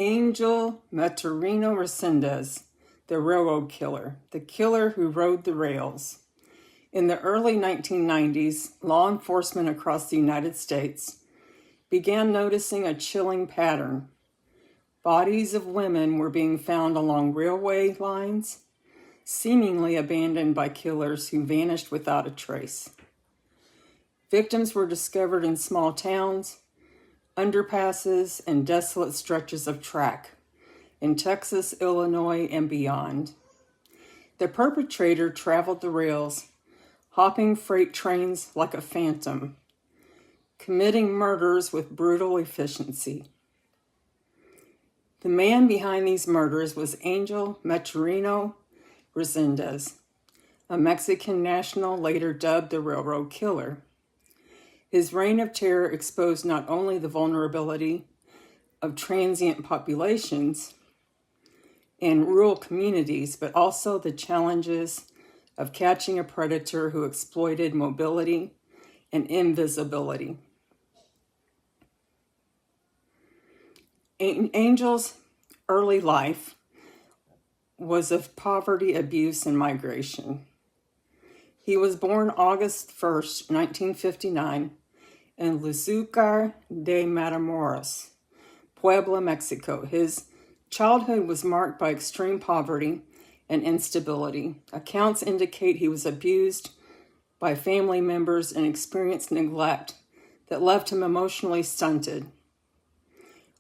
Angel Maturino Resendez, the railroad killer, the killer who rode the rails. In the early 1990s, law enforcement across the United States began noticing a chilling pattern. Bodies of women were being found along railway lines, seemingly abandoned by killers who vanished without a trace. Victims were discovered in small towns, underpasses, and desolate stretches of track in Texas, Illinois, and beyond. The perpetrator traveled the rails, hopping freight trains like a phantom, committing murders with brutal efficiency. The man behind these murders was Angel Maturino Resendez, a Mexican national later dubbed the Railroad Killer. His reign of terror exposed not only the vulnerability of transient populations and rural communities, but also the challenges of catching a predator who exploited mobility and invisibility. Angel's early life was of poverty, abuse, and migration. He was born August 1st, 1959, in Luzucar de Matamoros, Puebla, Mexico. His childhood was marked by extreme poverty and instability. Accounts indicate he was abused by family members and experienced neglect that left him emotionally stunted.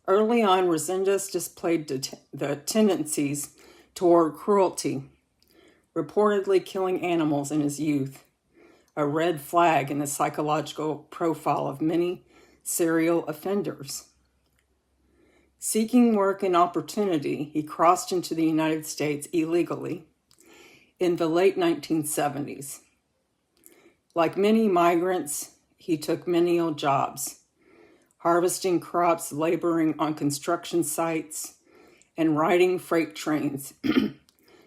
Early on, Resendez displayed the tendencies toward cruelty, reportedly killing animals in his youth, a red flag in the psychological profile of many serial offenders. Seeking work and opportunity, he crossed into the United States illegally in the late 1970s. Like many migrants, he took menial jobs, harvesting crops, laboring on construction sites, and riding freight trains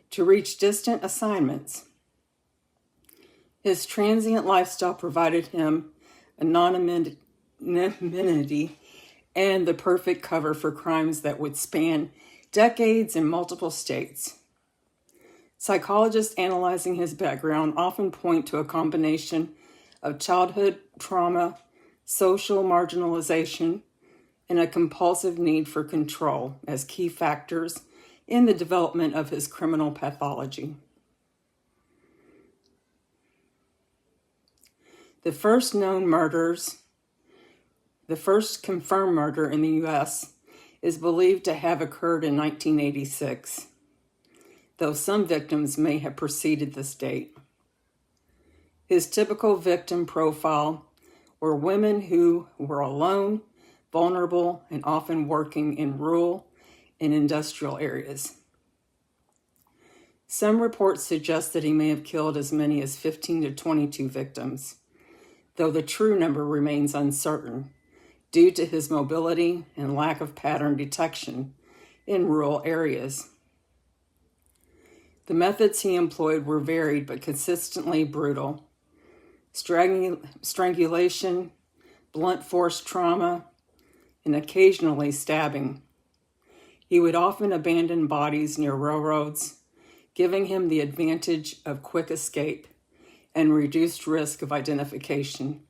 to reach distant assignments. His transient lifestyle provided him anonymity and the perfect cover for crimes that would span decades in multiple states. Psychologists analyzing his background often point to a combination of childhood trauma, social marginalization, and a compulsive need for control as key factors in the development of his criminal pathology. The first confirmed murder in the U.S. is believed to have occurred in 1986, though some victims may have preceded this date. His typical victim profile were women who were alone, vulnerable, and often working in rural and industrial areas. Some reports suggest that he may have killed as many as 15 to 22 victims, though the true number remains uncertain due to his mobility and lack of pattern detection in rural areas. The methods he employed were varied but consistently brutal. Strangulation, blunt force trauma, and occasionally stabbing. He would often abandon bodies near railroads, giving him the advantage of quick escape and reduced risk of identification.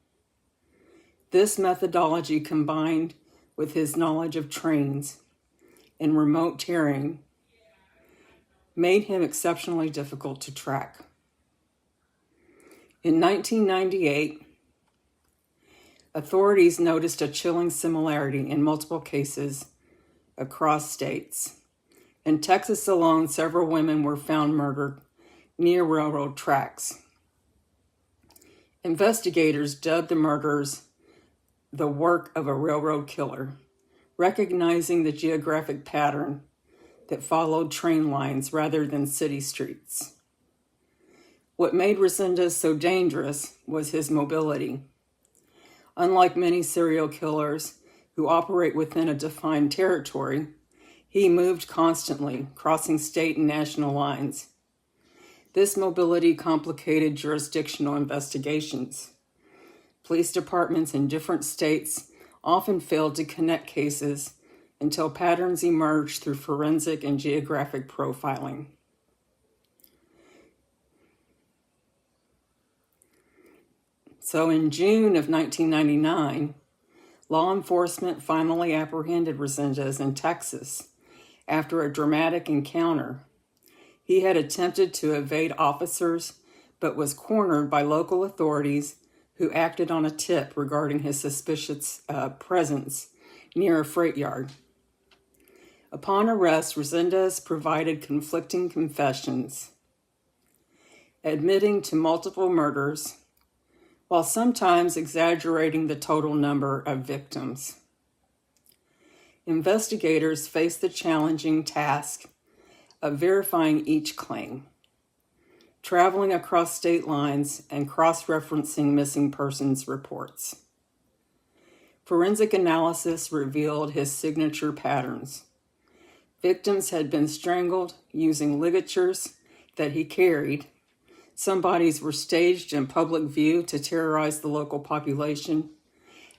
This methodology, combined with his knowledge of trains and remote terrain, made him exceptionally difficult to track. In 1998, authorities noticed a chilling similarity in multiple cases across states. In Texas alone, several women were found murdered near railroad tracks. Investigators dubbed the murders the work of a railroad killer, recognizing the geographic pattern that followed train lines rather than city streets. What made Resendez so dangerous was his mobility. Unlike many serial killers who operate within a defined territory, he moved constantly, crossing state and national lines. This mobility complicated jurisdictional investigations. Police departments in different states often failed to connect cases until patterns emerged through forensic and geographic profiling. So in June of 1999, law enforcement finally apprehended Resendez in Texas after a dramatic encounter. He had attempted to evade officers, but was cornered by local authorities who acted on a tip regarding his suspicious presence near a freight yard. Upon arrest, Resendez provided conflicting confessions, admitting to multiple murders, while sometimes exaggerating the total number of victims. Investigators faced the challenging task of verifying each claim, traveling across state lines and cross-referencing missing persons reports. Forensic analysis revealed his signature patterns. Victims had been strangled using ligatures that he carried. Some bodies were staged in public view to terrorize the local population,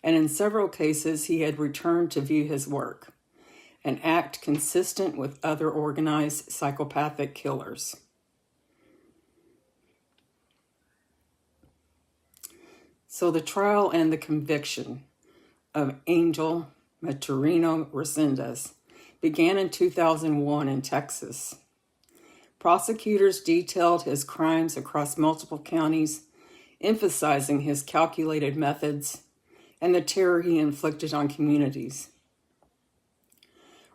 and in several cases he had returned to view his work, an act consistent with other organized psychopathic killers. So the trial and the conviction of Angel Maturino Resendez began in 2001 in Texas. Prosecutors detailed his crimes across multiple counties, emphasizing his calculated methods and the terror he inflicted on communities.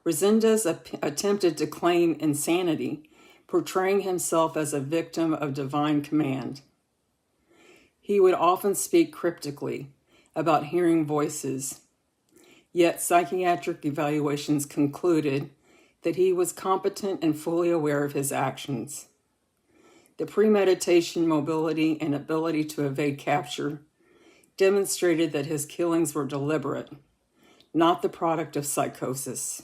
Resendez attempted to claim insanity, portraying himself as a victim of divine command. He would often speak cryptically about hearing voices, yet psychiatric evaluations concluded that he was competent and fully aware of his actions. The premeditation, mobility, and ability to evade capture demonstrated that his killings were deliberate, not the product of psychosis.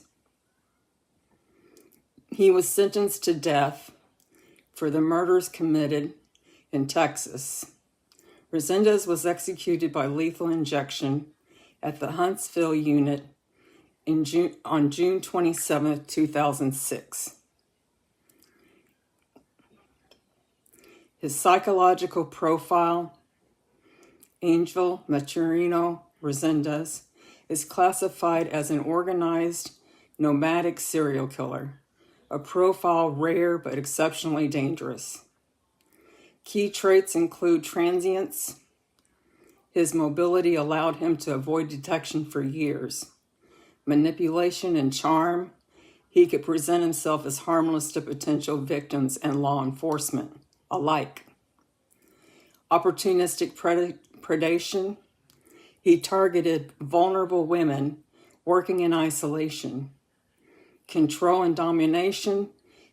He was sentenced to death for the murders committed in Texas. Resendez was executed by lethal injection at the Huntsville unit on June 27, 2006. His psychological profile, Angel Maturino Resendez, is classified as an organized, nomadic serial killer, a profile rare but exceptionally dangerous. Key traits include transience. His mobility allowed him to avoid detection for years. Manipulation and charm. He could present himself as harmless to potential victims and law enforcement alike. Opportunistic predation. He targeted vulnerable women working in isolation. Control and domination.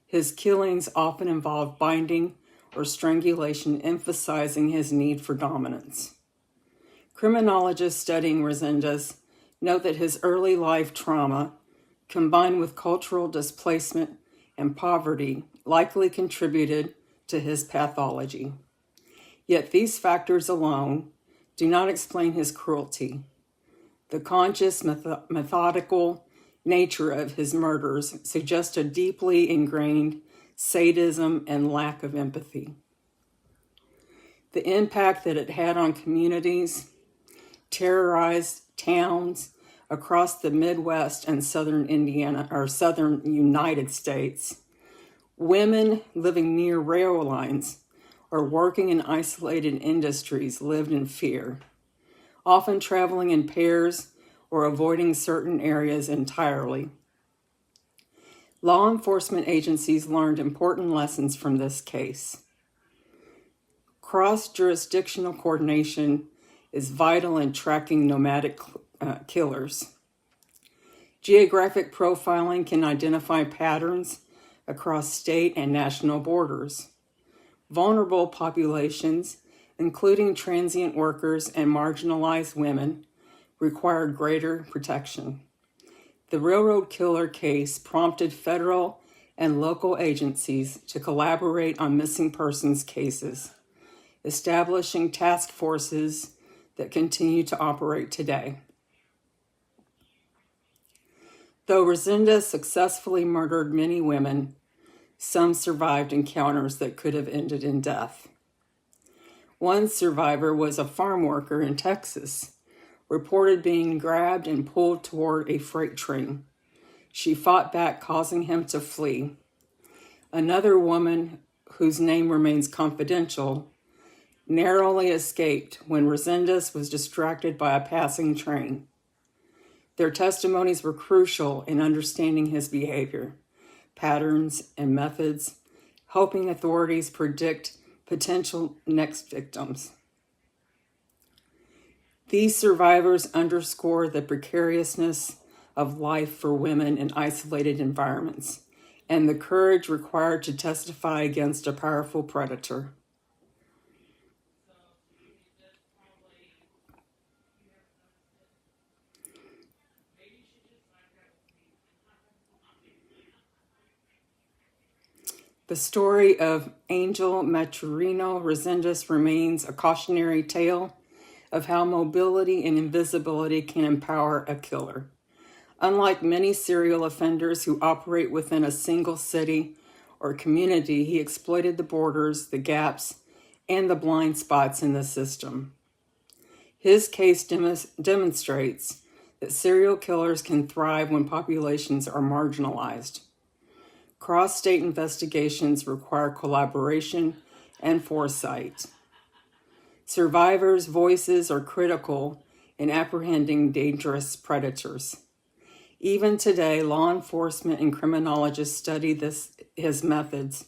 His killings often involved binding or strangulation, emphasizing his need for dominance. Criminologists studying Resendez note that his early life trauma, combined with cultural displacement and poverty, likely contributed to his pathology. Yet these factors alone do not explain his cruelty. The conscious, methodical nature of his murders suggests a deeply ingrained sadism and lack of empathy. The impact that it had on communities, terrorized towns across the Midwest and southern United States. Women living near rail lines or working in isolated industries lived in fear, often traveling in pairs or avoiding certain areas entirely. Law enforcement agencies learned important lessons from this case. Cross-jurisdictional coordination is vital in tracking nomadic killers. Geographic profiling can identify patterns across state and national borders. Vulnerable populations, including transient workers and marginalized women, require greater protection. The railroad killer case prompted federal and local agencies to collaborate on missing persons cases, establishing task forces that continue to operate today. Though Resendez successfully murdered many women, some survived encounters that could have ended in death. One survivor was a farm worker in Texas, reported being grabbed and pulled toward a freight train. She fought back, causing him to flee. Another woman, whose name remains confidential, narrowly escaped when Resendez was distracted by a passing train. Their testimonies were crucial in understanding his behavior, patterns, and methods, helping authorities predict potential next victims. These survivors underscore the precariousness of life for women in isolated environments and the courage required to testify against a powerful predator. The story of Angel Maturino Resendez remains a cautionary tale of how mobility and invisibility can empower a killer. Unlike many serial offenders who operate within a single city or community, he exploited the borders, the gaps, and the blind spots in the system. His case demonstrates that serial killers can thrive when populations are marginalized. Cross-state investigations require collaboration and foresight. Survivors' voices are critical in apprehending dangerous predators. Even today, law enforcement and criminologists study his methods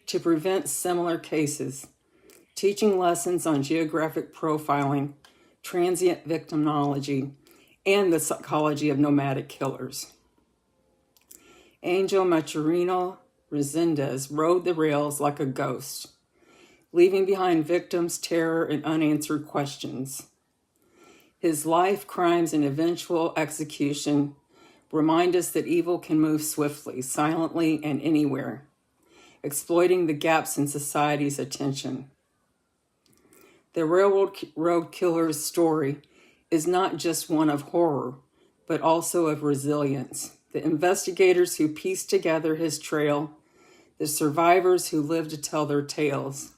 to prevent similar cases, teaching lessons on geographic profiling, transient victimology, and the psychology of nomadic killers. Angel Maturino Resendez rode the rails like a ghost, leaving behind victims, terror, and unanswered questions. His life, crimes, and eventual execution remind us that evil can move swiftly, silently, and anywhere, exploiting the gaps in society's attention. The railroad killer's story is not just one of horror, but also of resilience. The investigators who pieced together his trail, the survivors who lived to tell their tales,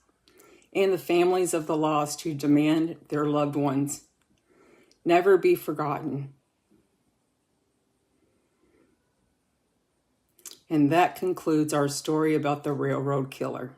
and the families of the lost who demand their loved ones never be forgotten. And that concludes our story about the railroad killer.